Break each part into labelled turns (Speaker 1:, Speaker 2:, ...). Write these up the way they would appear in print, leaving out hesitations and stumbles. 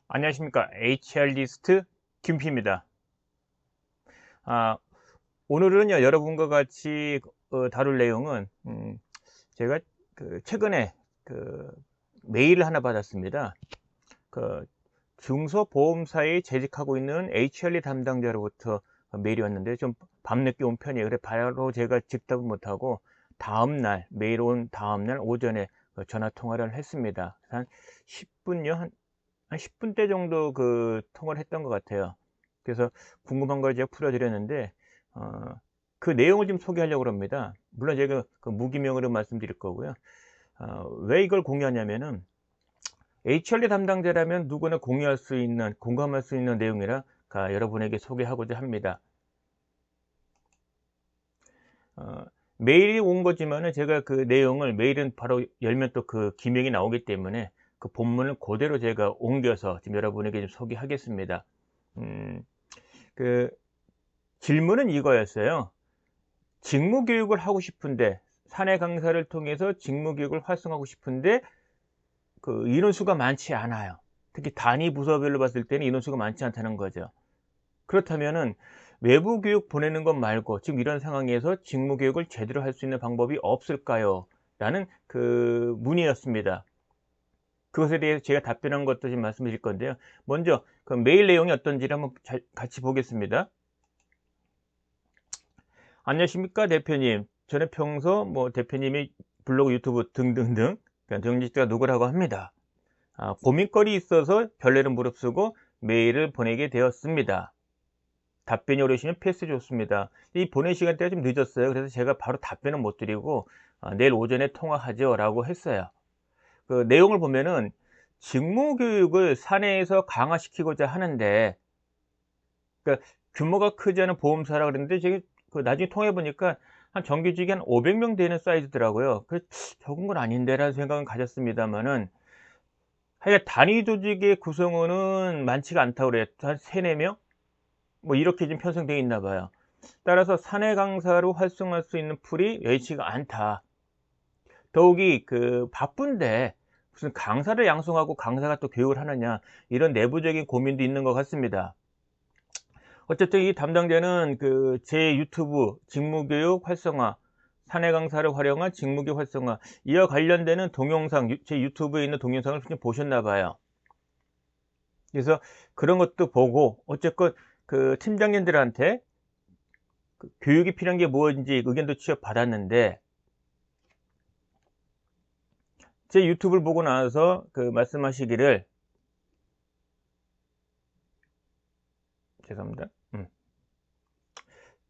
Speaker 1: 안녕하십니까. HR리스트 김피입니다. 아, 오늘은요, 여러분과 같이 다룰 내용은, 제가 최근에 그 메일을 하나 받았습니다. 그 중소보험사에 재직하고 있는 HR리 담당자로부터 메일이 왔는데 좀 밤늦게 온 편이에요. 그래 바로 제가 직답을 못하고 다음날, 메일 온 다음날 오전에 전화 통화를 했습니다. 한 10분요? 한 10분대 정도 통화를 했던 것 같아요. 그래서 궁금한 걸 제가 풀어드렸는데, 어, 그 내용을 좀 소개하려고 합니다. 물론 제가 무기명으로 말씀드릴 거고요. 왜 이걸 공유하냐면은, HRD 담당자라면 누구나 공유할 수 있는, 공감할 수 있는 내용이라 여러분에게 소개하고자 합니다. 어, 메일이 온 거지만은 제가 그 내용을 메일은 바로 열면 또 그 기명이 나오기 때문에 그 본문을 그대로 제가 옮겨서 지금 여러분에게 좀 소개하겠습니다. 음, 그 질문은 이거였어요. 직무 교육을 하고 싶은데 사내 강사를 통해서 직무 교육을 활성화하고 싶은데 그 인원수가 많지 않아요. 특히 단위 부서별로 봤을 때는 인원수가 많지 않다는 거죠. 그렇다면은 외부 교육 보내는 것 말고 지금 이런 상황에서 직무 교육을 제대로 할 수 있는 방법이 없을까요? 라는 문의였습니다. 그것에 대해서 제가 답변한 것도 좀 말씀드릴 건데요. 먼저 그 메일 내용이 어떤지를 한번 같이 보겠습니다. 안녕하십니까 대표님. 저는 평소 대표님이 블로그, 유튜브 등등등 경직자가 누구라고 합니다. 고민거리 있어서 별내를 무릅쓰고 메일을 보내게 되었습니다. 답변이 오르시면 패스 좋습니다. 이 보낸 시간대가 좀 늦었어요. 그래서 제가 바로 답변은 못 드리고 내일 오전에 통화하죠 라고 했어요. 그 내용을 보면은 직무교육을 사내에서 강화시키고자 하는데, 그러니까 규모가 크지 않은 보험사라 그랬는데 제가 나중에 통해 보니까 한 정규직이 한 500명 되는 사이즈더라고요. 적은 건 아닌데라는 생각은 가졌습니다만은 하여간 단위 조직의 구성원은 많지가 않다고 그래요. 한 3-4명? 뭐 이렇게 좀 편성되어 있나 봐요. 따라서 사내 강사로 활성화할 수 있는 풀이 여의치가 않다. 더욱이 바쁜데 무슨 강사를 양성하고 강사가 또 교육을 하느냐, 이런 내부적인 고민도 있는 것 같습니다. 어쨌든 이 담당자는 제 유튜브 직무교육 활성화, 사내 강사를 활용한 직무교육 활성화, 이와 관련되는 동영상, 제 유튜브에 있는 동영상을 좀 보셨나 봐요. 그래서 그런 것도 보고 어쨌건 팀장님들한테 교육이 필요한 게 무엇인지 의견도 취업 받았는데, 제 유튜브를 보고 나서 말씀하시기를, 죄송합니다.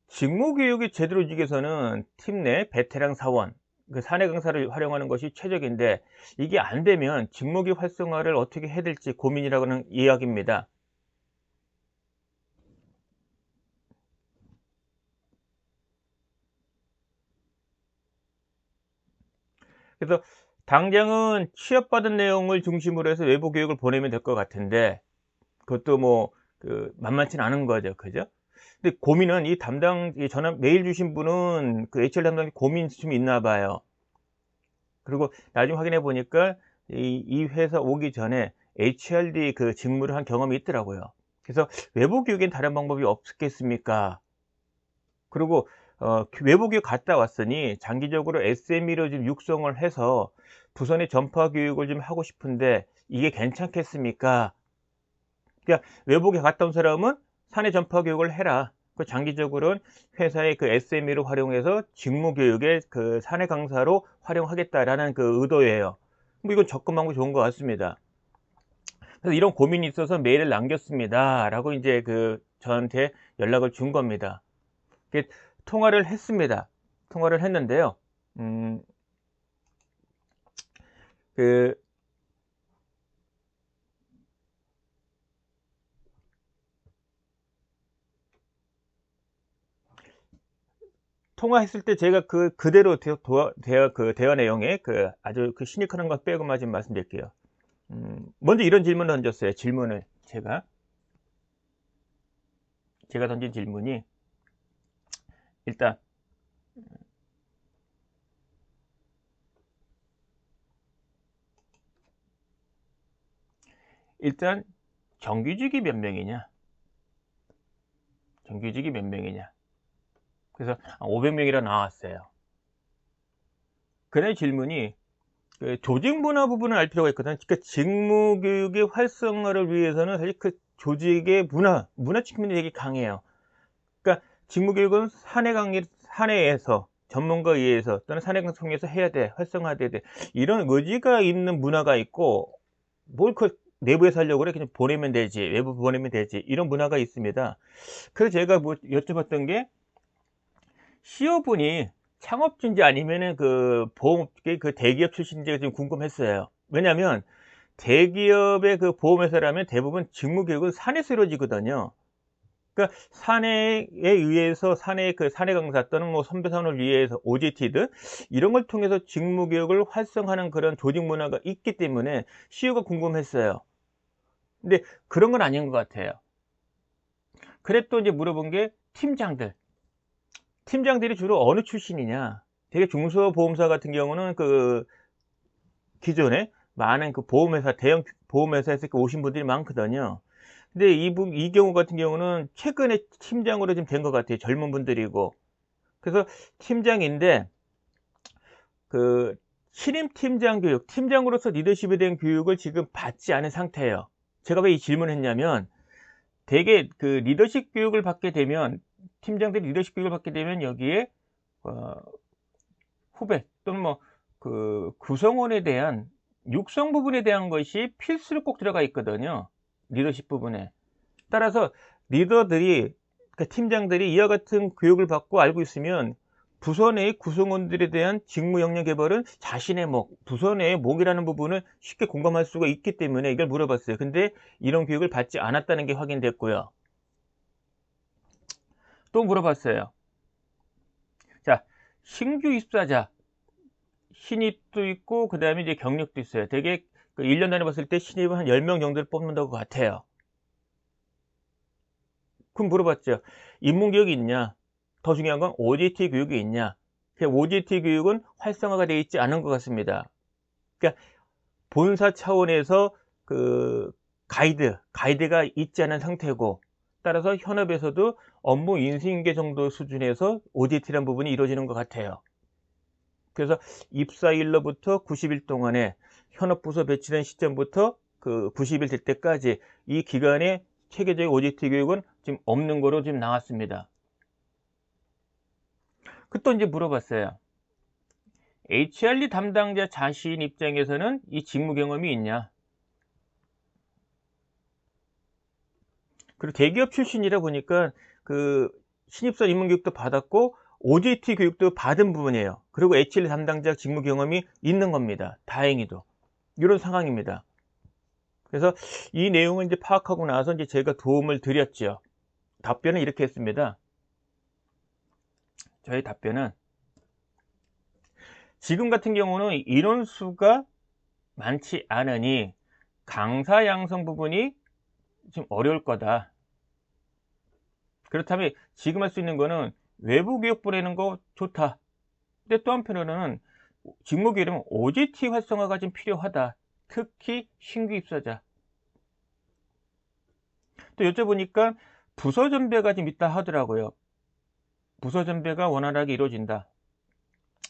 Speaker 1: 직무교육이 제대로 이직에서는 팀 내 베테랑 사원, 사내 강사를 활용하는 것이 최적인데 이게 안 되면 직무교육 활성화를 어떻게 해야 될지 고민이라고는 이야기입니다. 그래서 당장은 취업받은 내용을 중심으로 해서 외부 교육을 보내면 될 것 같은데 그것도 만만치는 않은 거죠. 그죠? 근데 고민은 이 전화 메일 주신 분은 HR 담당이 고민이 좀 있나 봐요. 그리고 나중에 확인해 보니까 이 회사 오기 전에 HRD 직무를 한 경험이 있더라고요. 그래서 외부 교육엔 다른 방법이 없겠습니까? 그리고 외부 교육 갔다 왔으니 장기적으로 SME로 좀 육성을 해서 부선의 전파 교육을 좀 하고 싶은데 이게 괜찮겠습니까? 그러니까 외국에 갔다 온 사람은 사내 전파 교육을 해라. 장기적으로는 회사의 SME로 활용해서 직무 교육에 사내 강사로 활용하겠다라는 의도예요. 이건 접근 방법이 좋은 것 같습니다. 그래서 이런 고민이 있어서 메일을 남겼습니다. 라고 이제 저한테 연락을 준 겁니다. 통화를 했습니다. 통화를 했는데요. 음, 그, 통화했을 때 제가 그대로 대화 내용에 아주 시니컬한 것 빼고만 좀 말씀드릴게요. 먼저 이런 질문을 던졌어요. 질문을 제가 던진 질문이 일단 일단 정규직이 몇 명이냐? 정규직이 몇 명이냐? 그래서 500명이라 나왔어요. 그날 질문이 그 조직 문화 부분을 알 필요가 있거든. 그러니까 직무 교육의 활성화를 위해서는 사실 그 조직의 문화 측면이 되게 강해요. 그러니까 직무 교육은 사내에서 전문가에 의해서 또는 사내강 통해서 해야 돼, 활성화돼야 돼. 이런 의지가 있는 문화가 있고, 뭘 그 내부에서 하려고 그래? 그냥 보내면 되지, 외부 보내면 되지. 이런 문화가 있습니다. 그래서 제가 뭐 여쭤봤던 게, CEO분이 창업주인지 아니면은 그 보험업계 그 대기업 출신인지가 좀 궁금했어요. 왜냐면 대기업의 그 보험회사라면 대부분 직무교육은 사내에서 이루어지거든요. 그러니까 사내에 의해서 사내 강사 또는 뭐 선배 사원을 위해서 OJT든 이런 걸 통해서 직무교육을 활성화하는 그런 조직 문화가 있기 때문에 CEO가 궁금했어요. 근데 그런 건 아닌 것 같아요. 그래 또 이제 물어본 게 팀장들이 주로 어느 출신이냐? 되게 중소보험사 같은 경우는 그 기존에 많은 그 보험회사, 대형 보험회사에서 오신 분들이 많거든요. 근데 이 경우 같은 경우는 최근에 팀장으로 좀 된 것 같아요. 젊은 분들이고. 그래서 팀장인데, 그 신임 팀장 교육, 팀장으로서 리더십에 대한 교육을 지금 받지 않은 상태예요. 제가 왜 이 질문을 했냐면, 되게 그 리더십 교육을 받게 되면, 팀장들이 리더십 교육을 받게 되면 여기에 후배 또는 뭐 그 구성원에 대한 육성 부분에 대한 것이 필수로 꼭 들어가 있거든요. 리더십 부분에. 따라서 리더들이, 그러니까 팀장들이 이와 같은 교육을 받고 알고 있으면 부서 내의 구성원들에 대한 직무 역량 개발은 자신의 부서 내의 목이라는 부분을 쉽게 공감할 수가 있기 때문에 이걸 물어봤어요. 근데 이런 교육을 받지 않았다는 게 확인됐고요. 또 물어봤어요. 자, 신규 입사자 신입도 있고 그 다음에 이제 경력도 있어요. 되게 그 1년 단위 봤을 때 신입은 한 10명 정도를 뽑는다고 같아요. 그럼 물어봤죠. 인문교육이 있냐? 더 중요한 건 OJT 교육이 있냐? OJT 교육은 활성화가 되어 있지 않은 것 같습니다. 그러니까 본사 차원에서 그 가이드가 있지 않은 상태고, 따라서 현업에서도 업무 인수인계 정도 수준에서 OJT라는 부분이 이루어지는 것 같아요. 그래서 입사일로부터 90일 동안에 현업부서 배치된 시점부터 그 90일 될 때까지 이 기간에 체계적인 OJT 교육은 지금 없는 거로 지금 나왔습니다. 그 또 이제 물어봤어요. HRD 담당자 자신 입장에서는 이 직무 경험이 있냐? 그리고 대기업 출신이라 보니까 그 신입사 입문교육도 받았고 OJT 교육도 받은 부분이에요. 그리고 HRD 담당자 직무 경험이 있는 겁니다. 다행히도. 이런 상황입니다. 그래서 이 내용을 이제 파악하고 나서 이제 제가 도움을 드렸죠. 답변은 이렇게 했습니다. 저희 답변은 지금 같은 경우는 인원수가 많지 않으니 강사 양성 부분이 좀 어려울 거다. 그렇다면 지금 할 수 있는 거는 외부 교육 보내는 거 좋다. 근데 또 한편으로는 직무 교육은 OJT 활성화가 좀 필요하다. 특히 신규 입사자. 또 여쭤보니까 부서 전배가 좀 있다 하더라고요. 부서 전배가 원활하게 이루어진다.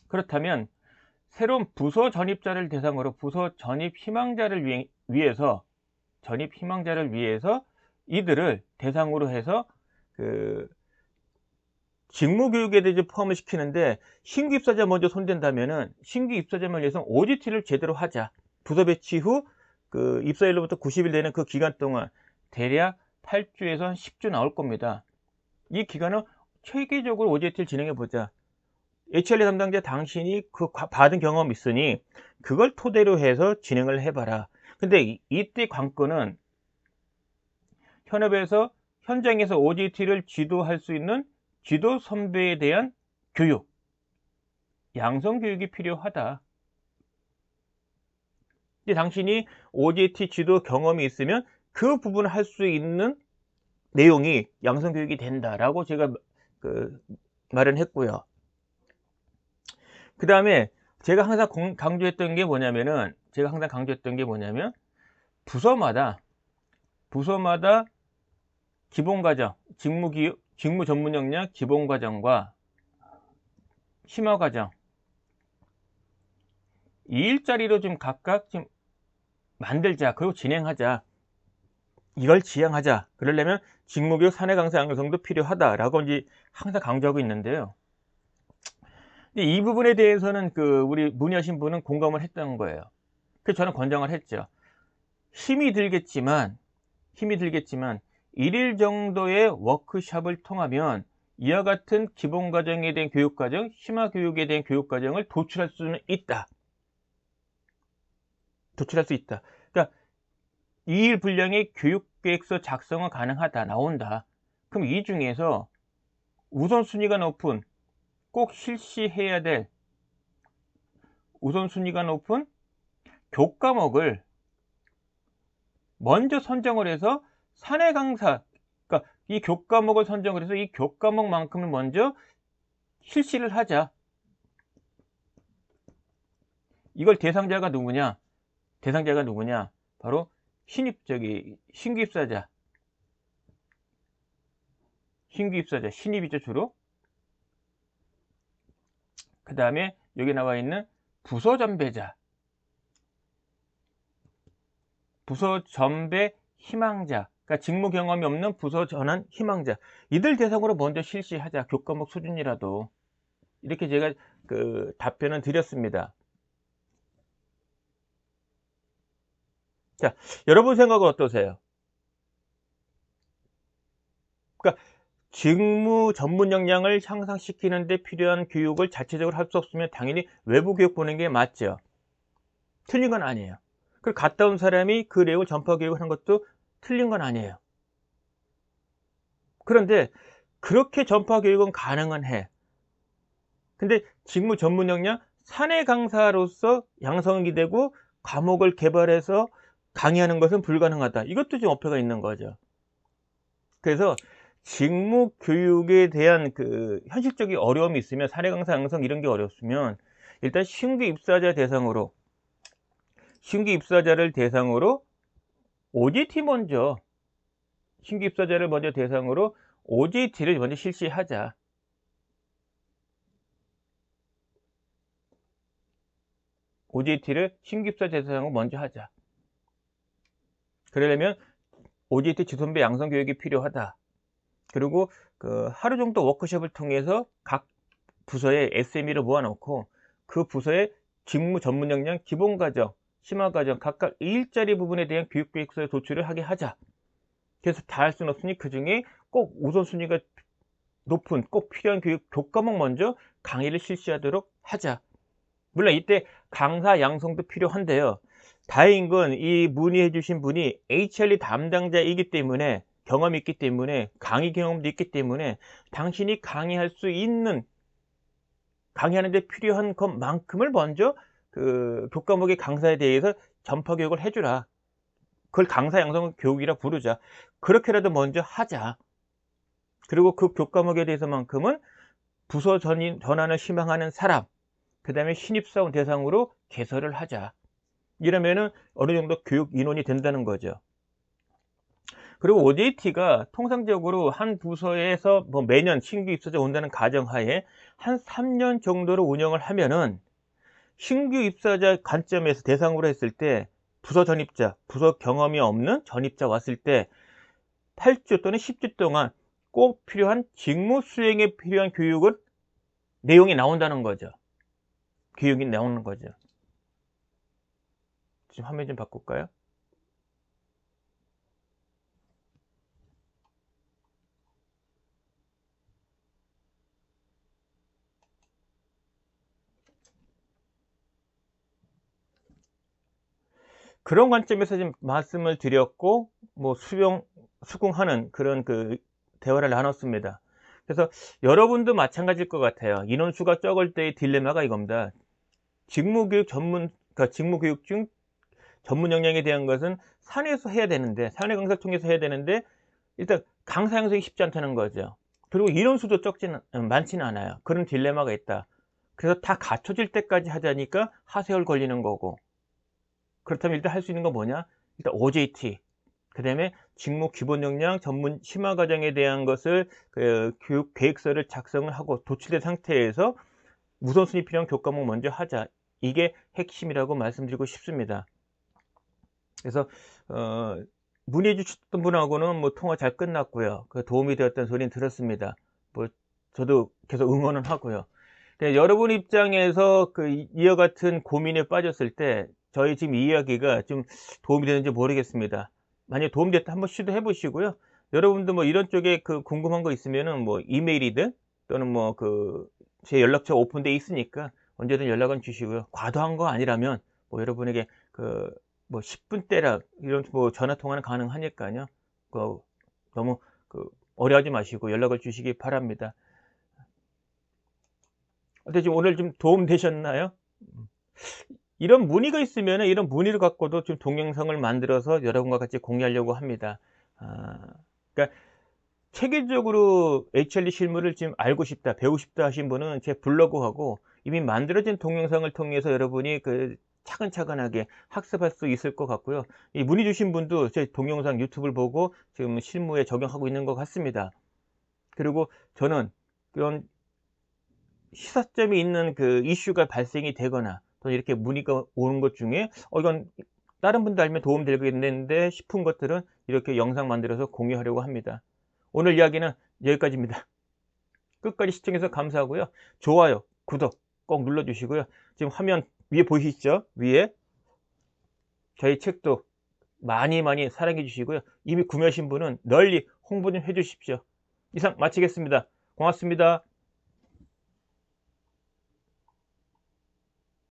Speaker 1: 그렇다면 새로운 부서 전입자를 대상으로 부서 전입 희망자를 위해서 이들을 대상으로 해서 그 직무 교육에 대해 포함을 시키는데, 신규 입사자 먼저 손댄다면은 신규 입사자만 위해서 OJT를 제대로 하자. 부서 배치 후 그 입사일로부터 90일 되는 그 기간 동안 대략 8주에서 10주 나올 겁니다. 이 기간은 체계적으로 OJT를 진행해 보자. HRD 담당자 당신이 그 받은 경험이 있으니 그걸 토대로 해서 진행을 해봐라. 근데 이때 관건은 현업에서 현장에서 OJT를 지도할 수 있는 지도 선배에 대한 교육, 양성 교육이 필요하다. 근데 당신이 OJT 지도 경험이 있으면 그 부분을 할 수 있는 내용이 양성 교육이 된다라고 제가 그 말은 했고요. 그 다음에 제가 항상 강조했던 게 뭐냐면 부서마다 부서마다 기본과정, 직무 전문 역량 기본과정과 심화과정 2일짜리로 좀 각각 좀 만들자. 그리고 진행하자. 이걸 지향하자. 그러려면 직무교육 사내 강사 양성도 필요하다라고 이제 항상 강조하고 있는데요. 이 부분에 대해서는 우리 문의하신 분은 공감을 했던 거예요. 그래서 저는 권장을 했죠. 힘이 들겠지만 1일 정도의 워크숍을 통하면 이와 같은 기본과정에 대한 교육과정, 심화교육에 대한 교육과정을 도출할 수는 있다. 도출할 수 있다. 그러니까 2일 분량의 교육계획서 작성은 가능하다. 나온다. 그럼 이 중에서 우선순위가 높은 꼭 실시해야 될 우선순위가 높은 교과목을 먼저 선정을 해서 사내 강사, 그러니까 이 교과목을 선정을 해서 이 교과목만큼을 먼저 실시를 하자. 이걸 대상자가 누구냐? 바로 신규 입사자, 신입이죠, 주로. 그 다음에 여기 나와 있는 부서 전배자, 부서 전배 희망자, 그러니까 직무 경험이 없는 부서 전환 희망자, 이들 대상으로 먼저 실시하자. 교과목 수준이라도. 이렇게 제가 답변을 드렸습니다. 자, 여러분 생각은 어떠세요? 그러니까 직무 전문 역량을 향상시키는 데 필요한 교육을 자체적으로 할 수 없으면 당연히 외부 교육 보는 게 맞죠. 틀린 건 아니에요. 그리고 갔다 온 사람이 그 내용을 전파 교육을 하는 것도 틀린 건 아니에요. 그런데 그렇게 전파 교육은 가능은 해. 근데 직무 전문 역량 사내 강사로서 양성이 되고 과목을 개발해서 강의하는 것은 불가능하다. 이것도 좀 어폐가 있는 거죠. 그래서 직무 교육에 대한 현실적인 어려움이 있으면, 사내 강사 양성 이런 게 어렵으면 일단 신규 입사자를 대상으로 OJT 신규 입사자를 먼저 대상으로 OJT를 먼저 실시하자. OJT를 신규 입사자 대상으로 먼저 하자. 그러려면 OJT 지선배 양성 교육이 필요하다. 그리고 하루 정도 워크숍을 통해서 각 부서에 SME를 모아놓고 그 부서의 직무 전문 역량 기본과정, 심화과정 각각 2일짜리 부분에 대한 교육계획서에 도출을 하게 하자. 그래서 다 할 수는 없으니 그 중에 꼭 우선순위가 높은 꼭 필요한 교과목 먼저 강의를 실시하도록 하자. 물론 이때 강사 양성도 필요한데요. 다행인 건 이 문의해 주신 분이 HRE 담당자이기 때문에, 경험이 있기 때문에, 강의 경험도 있기 때문에 당신이 강의할 수 있는, 강의하는 데 필요한 것만큼을 먼저 교과목의 강사에 대해서 전파 교육을 해주라. 그걸 강사 양성 교육이라 부르자. 그렇게라도 먼저 하자. 그리고 그 교과목에 대해서만큼은 부서 전환을 희망하는 사람, 그 다음에 신입사원 대상으로 개설을 하자. 이러면은 어느 정도 교육 인원이 된다는 거죠. 그리고 OJT가 통상적으로 한 부서에서 매년 신규 입사자 온다는 가정하에 한 3년 정도로 운영을 하면은 신규 입사자 관점에서 대상으로 했을 때 부서 경험이 없는 전입자 왔을 때 8주 또는 10주 동안 꼭 필요한 직무 수행에 필요한 내용이 나온다는 거죠. 교육이 나오는 거죠. 지금 화면 좀 바꿀까요? 그런 관점에서 지금 말씀을 드렸고, 수긍하는 그런 대화를 나눴습니다. 그래서 여러분도 마찬가지일 것 같아요. 인원수가 적을 때의 딜레마가 이겁니다. 직무교육 중 전문 역량에 대한 것은 사내에서 해야 되는데, 사내 강사를 통해서 해야 되는데, 일단 강사 양성이 쉽지 않다는 거죠. 그리고 인원수도 많지는 않아요. 그런 딜레마가 있다. 그래서 다 갖춰질 때까지 하자니까 하세월 걸리는 거고. 그렇다면 일단 할 수 있는 건 뭐냐? 일단 OJT, 그 다음에 직무 기본 역량 전문 심화 과정에 대한 것을 교육 계획서를 작성을 하고 도출된 상태에서 우선순위 필요한 교과목 먼저 하자. 이게 핵심이라고 말씀드리고 싶습니다. 그래서 문의해 주셨던 분하고는 뭐 통화 잘 끝났고요. 그 도움이 되었다는 소리는 들었습니다. 뭐 저도 계속 응원은 하고요. 여러분 입장에서 이와 같은 고민에 빠졌을 때 저희 지금 이야기가 좀 도움이 되는지 모르겠습니다. 만약에 도움됐다 한번 시도해 보시고요. 여러분도 뭐 이런 쪽에 궁금한 거 있으면은 뭐 이메일이든 또는 뭐 제 연락처 오픈되어 있으니까 언제든 연락은 주시고요. 과도한 거 아니라면 뭐 여러분에게 뭐 10분대라 이런 뭐 전화 통화는 가능하니까요. 너무 어려워하지 마시고 연락을 주시기 바랍니다. 어때 지금 오늘 좀 도움 되셨나요? 이런 문의가 있으면 이런 문의를 갖고도 좀 동영상을 만들어서 여러분과 같이 공유하려고 합니다. 그러니까 체계적으로 HRD 실무를 지금 알고 싶다, 배우고 싶다 하신 분은 제 블로그하고 이미 만들어진 동영상을 통해서 여러분이 차근차근하게 학습할 수 있을 것 같고요. 이 문의 주신 분도 제 동영상 유튜브를 보고 지금 실무에 적용하고 있는 것 같습니다. 그리고 저는 그런 시사점이 있는 이슈가 발생이 되거나 또 이렇게 문의가 오는 것 중에 이건 다른 분도 알면 도움 되겠는데 싶은 것들은 이렇게 영상 만들어서 공유하려고 합니다. 오늘 이야기는 여기까지입니다. 끝까지 시청해서 감사하고요. 좋아요, 구독 꼭 눌러주시고요. 지금 화면 위에 보이시죠? 위에 저희 책도 많이 사랑해 주시고요. 이미 구매하신 분은 널리 홍보 좀 해 주십시오. 이상 마치겠습니다. 고맙습니다.